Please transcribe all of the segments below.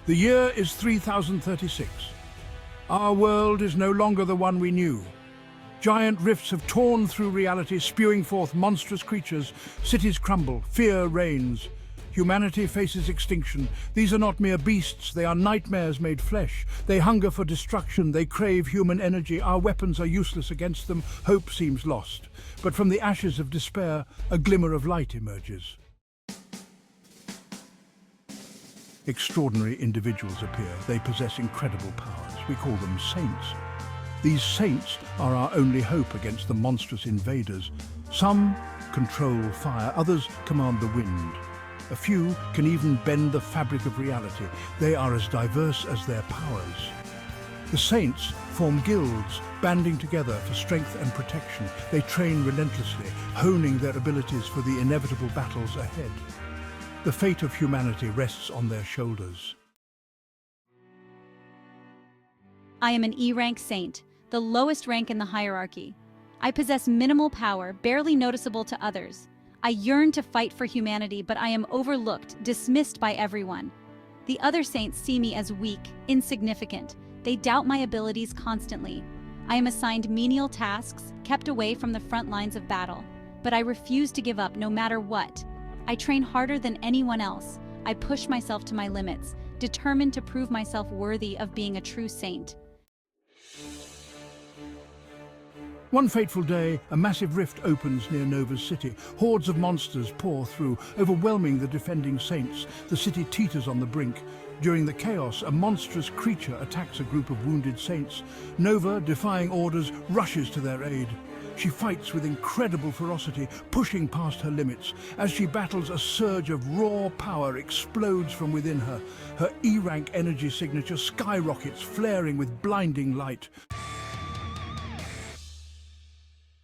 The year is 3036. Our world is no longer the one we knew. Giant rifts have torn through reality, spewing forth monstrous creatures. Cities crumble, fear reigns. Humanity faces extinction. These are not mere beasts, they are nightmares made flesh. They hunger for destruction, they crave human energy. Our weapons are useless against them, hope seems lost. But from the ashes of despair, a glimmer of light emerges. Extraordinary individuals appear. They possess incredible powers. We call them saints. These saints are our only hope against the monstrous invaders. Some control fire, others command the wind. A few can even bend the fabric of reality. They are as diverse as their powers. The saints form guilds, banding together for strength and protection. They train relentlessly, honing their abilities for the inevitable battles ahead. The fate of humanity rests on their shoulders. I am an E-rank saint, the lowest rank in the hierarchy. I possess minimal power, barely noticeable to others. I yearn to fight for humanity, but I am overlooked, dismissed by everyone. The other saints see me as weak, insignificant. They doubt my abilities constantly. I am assigned menial tasks, kept away from the front lines of battle. But I refuse to give up no matter what. I train harder than anyone else. I push myself to my limits, determined to prove myself worthy of being a true saint. One fateful day, a massive rift opens near Nova's city. Hordes of monsters pour through, overwhelming the defending saints. The city teeters on the brink. During the chaos, a monstrous creature attacks a group of wounded saints. Nova, defying orders, rushes to their aid. She fights with incredible ferocity, pushing past her limits. As she battles, a surge of raw power explodes from within her. Her E-rank energy signature skyrockets, flaring with blinding light.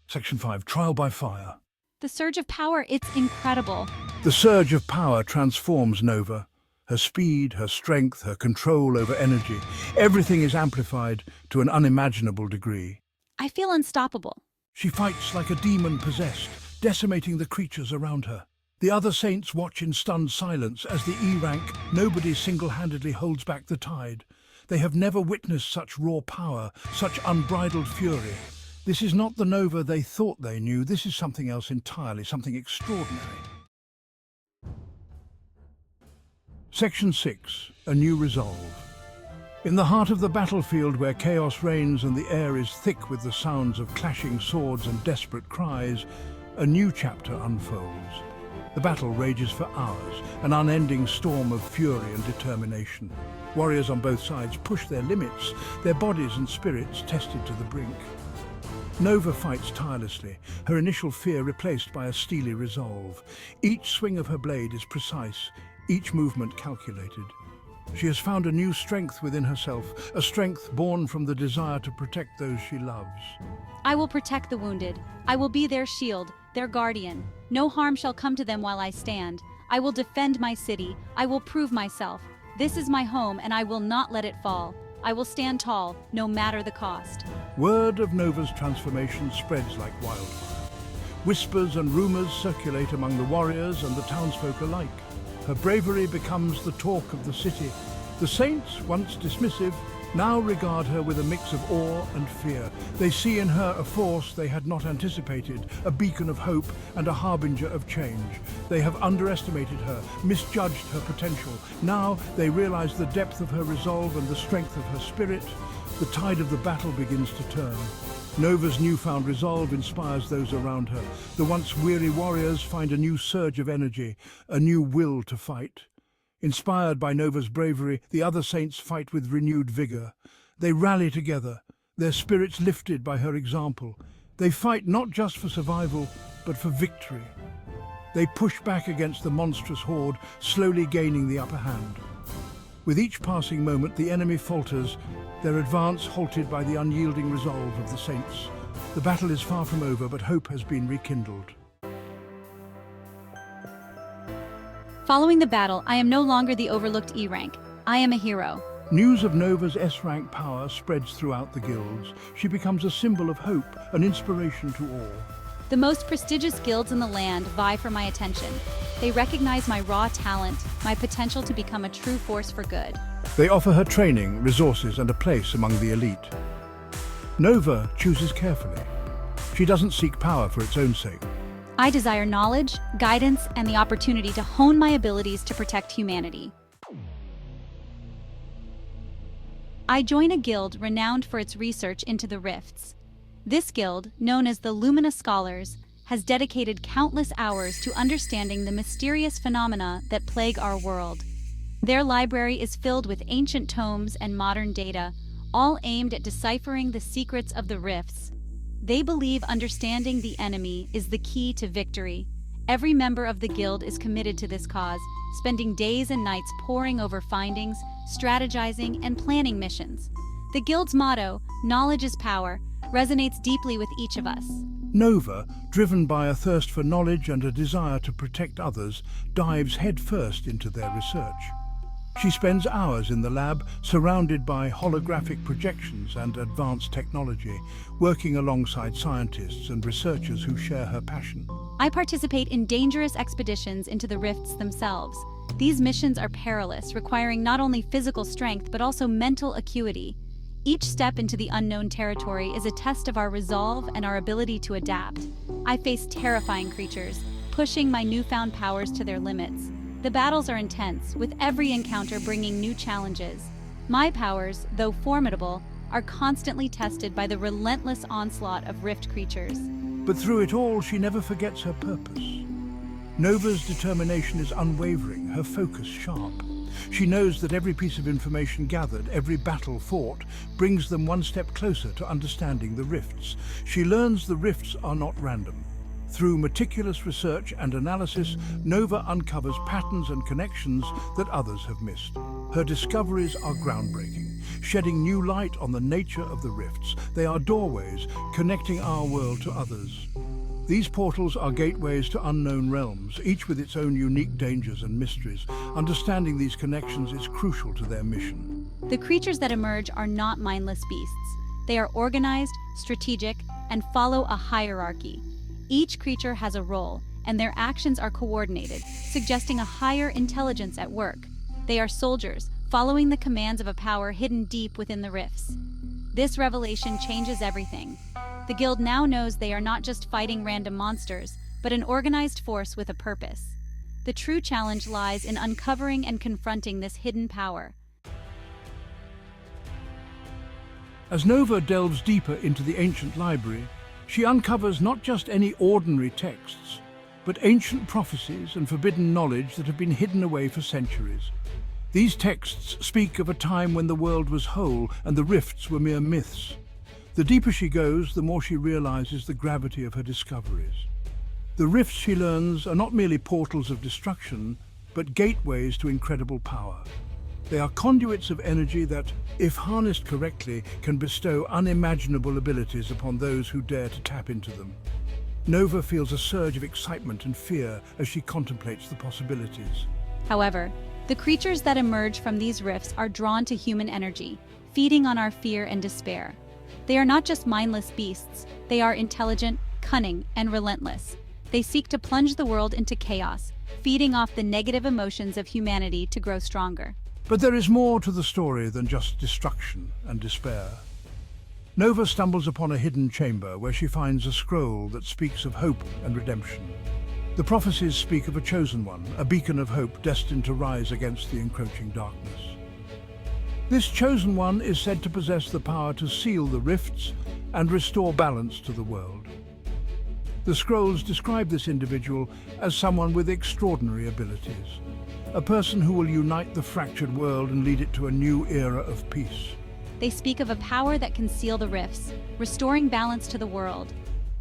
Section 5. Trial by Fire. The surge of power, it's incredible. The surge of power transforms Nova. Her speed, her strength, her control over energy. Everything is amplified to an unimaginable degree. I feel unstoppable. She fights like a demon possessed, decimating the creatures around her. The other saints watch in stunned silence as the E-rank, nobody single-handedly holds back the tide. They have never witnessed such raw power, such unbridled fury. This is not the Nova they thought they knew. This is something else entirely, something extraordinary. Section 6. A New Resolve. In the heart of the battlefield, where chaos reigns and the air is thick with the sounds of clashing swords and desperate cries, a new chapter unfolds. The battle rages for hours, an unending storm of fury and determination. Warriors on both sides push their limits, their bodies and spirits tested to the brink. Nova fights tirelessly, her initial fear replaced by a steely resolve. Each swing of her blade is precise, each movement calculated. She has found a new strength within herself, a strength born from the desire to protect those she loves. I will protect the wounded. I will be their shield, their guardian. No harm shall come to them while I stand. I will defend my city. I will prove myself. This is my home, and I will not let it fall. I will stand tall, no matter the cost. Word of Nova's transformation spreads like wildfire. Whispers and rumors circulate among the warriors and the townsfolk alike. Her bravery becomes the talk of the city. The saints, once dismissive, now regard her with a mix of awe and fear. They see in her a force they had not anticipated, a beacon of hope and a harbinger of change. They have underestimated her, misjudged her potential. Now they realize the depth of her resolve and the strength of her spirit. The tide of the battle begins to turn. Nova's newfound resolve inspires those around her. The once weary warriors find a new surge of energy, a new will to fight. Inspired by Nova's bravery, the other saints fight with renewed vigor. They rally together, their spirits lifted by her example. They fight not just for survival, but for victory. They push back against the monstrous horde, slowly gaining the upper hand. With each passing moment, the enemy falters, their advance halted by the unyielding resolve of the saints. The battle is far from over, but hope has been rekindled. Following the battle, I am no longer the overlooked E-rank. I am a hero. News of Nova's S-rank power spreads throughout the guilds. She becomes a symbol of hope, an inspiration to all. The most prestigious guilds in the land vie for my attention. They recognize my raw talent, my potential to become a true force for good. They offer her training, resources, and a place among the elite. Nova chooses carefully. She doesn't seek power for its own sake. I desire knowledge, guidance, and the opportunity to hone my abilities to protect humanity. I join a guild renowned for its research into the rifts. This guild, known as the Lumina Scholars, has dedicated countless hours to understanding the mysterious phenomena that plague our world. Their library is filled with ancient tomes and modern data, all aimed at deciphering the secrets of the rifts. They believe understanding the enemy is the key to victory. Every member of the guild is committed to this cause, spending days and nights poring over findings, strategizing, and planning missions. The guild's motto, "Knowledge is power," resonates deeply with each of us. Nova, driven by a thirst for knowledge and a desire to protect others, dives headfirst into their research. She spends hours in the lab, surrounded by holographic projections and advanced technology, working alongside scientists and researchers who share her passion. I participate in dangerous expeditions into the rifts themselves. These missions are perilous, requiring not only physical strength but also mental acuity. Each step into the unknown territory is a test of our resolve and our ability to adapt. I face terrifying creatures, pushing my newfound powers to their limits. The battles are intense, with every encounter bringing new challenges. My powers, though formidable, are constantly tested by the relentless onslaught of rift creatures. But through it all, she never forgets her purpose. Nova's determination is unwavering, her focus sharp. She knows that every piece of information gathered, every battle fought, brings them one step closer to understanding the rifts. She learns the rifts are not random. Through meticulous research and analysis, Nova uncovers patterns and connections that others have missed. Her discoveries are groundbreaking, shedding new light on the nature of the rifts. They are doorways connecting our world to others. These portals are gateways to unknown realms, each with its own unique dangers and mysteries. Understanding these connections is crucial to their mission. The creatures that emerge are not mindless beasts. They are organized, strategic, and follow a hierarchy. Each creature has a role, and their actions are coordinated, suggesting a higher intelligence at work. They are soldiers, following the commands of a power hidden deep within the rifts. This revelation changes everything. The guild now knows they are not just fighting random monsters, but an organized force with a purpose. The true challenge lies in uncovering and confronting this hidden power. As Nova delves deeper into the ancient library, she uncovers not just any ordinary texts, but ancient prophecies and forbidden knowledge that have been hidden away for centuries. These texts speak of a time when the world was whole and the rifts were mere myths. The deeper she goes, the more she realizes the gravity of her discoveries. The rifts, she learns, are not merely portals of destruction, but gateways to incredible power. They are conduits of energy that, if harnessed correctly, can bestow unimaginable abilities upon those who dare to tap into them. Nova feels a surge of excitement and fear as she contemplates the possibilities. However, the creatures that emerge from these rifts are drawn to human energy, feeding on our fear and despair. They are not just mindless beasts, they are intelligent, cunning, and relentless. They seek to plunge the world into chaos, feeding off the negative emotions of humanity to grow stronger. But there is more to the story than just destruction and despair. Nova stumbles upon a hidden chamber where she finds a scroll that speaks of hope and redemption. The prophecies speak of a chosen one, a beacon of hope destined to rise against the encroaching darkness. This chosen one is said to possess the power to seal the rifts and restore balance to the world. The scrolls describe this individual as someone with extraordinary abilities, a person who will unite the fractured world and lead it to a new era of peace. They speak of a power that can seal the rifts, restoring balance to the world.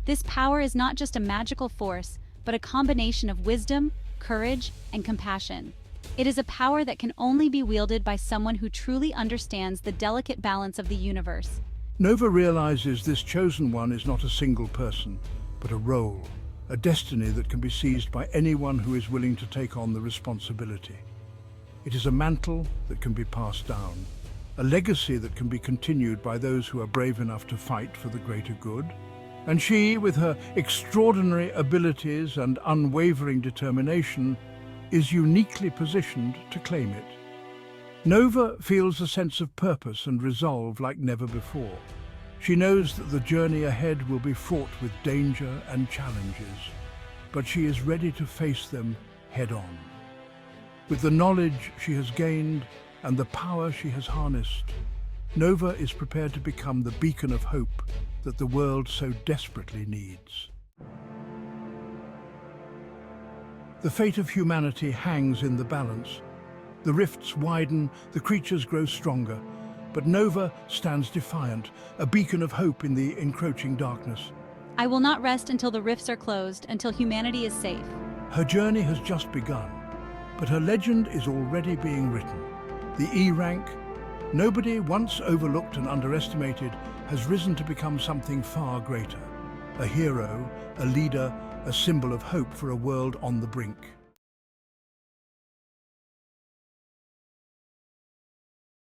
This power is not just a magical force, but a combination of wisdom, courage, and compassion. It is a power that can only be wielded by someone who truly understands the delicate balance of the universe. Nova realizes this chosen one is not a single person, but a role, a destiny that can be seized by anyone who is willing to take on the responsibility. It is a mantle that can be passed down, a legacy that can be continued by those who are brave enough to fight for the greater good. And she, with her extraordinary abilities and unwavering determination, is uniquely positioned to claim it. Nova feels a sense of purpose and resolve like never before. She knows that the journey ahead will be fraught with danger and challenges, but she is ready to face them head-on. With the knowledge she has gained and the power she has harnessed, Nova is prepared to become the beacon of hope that the world so desperately needs. The fate of humanity hangs in the balance. The rifts widen, the creatures grow stronger, but Nova stands defiant, a beacon of hope in the encroaching darkness. I will not rest until the rifts are closed, until humanity is safe. Her journey has just begun, but her legend is already being written. The E-rank, nobody once overlooked and underestimated, has risen to become something far greater. A hero, a leader, a symbol of hope for a world on the brink.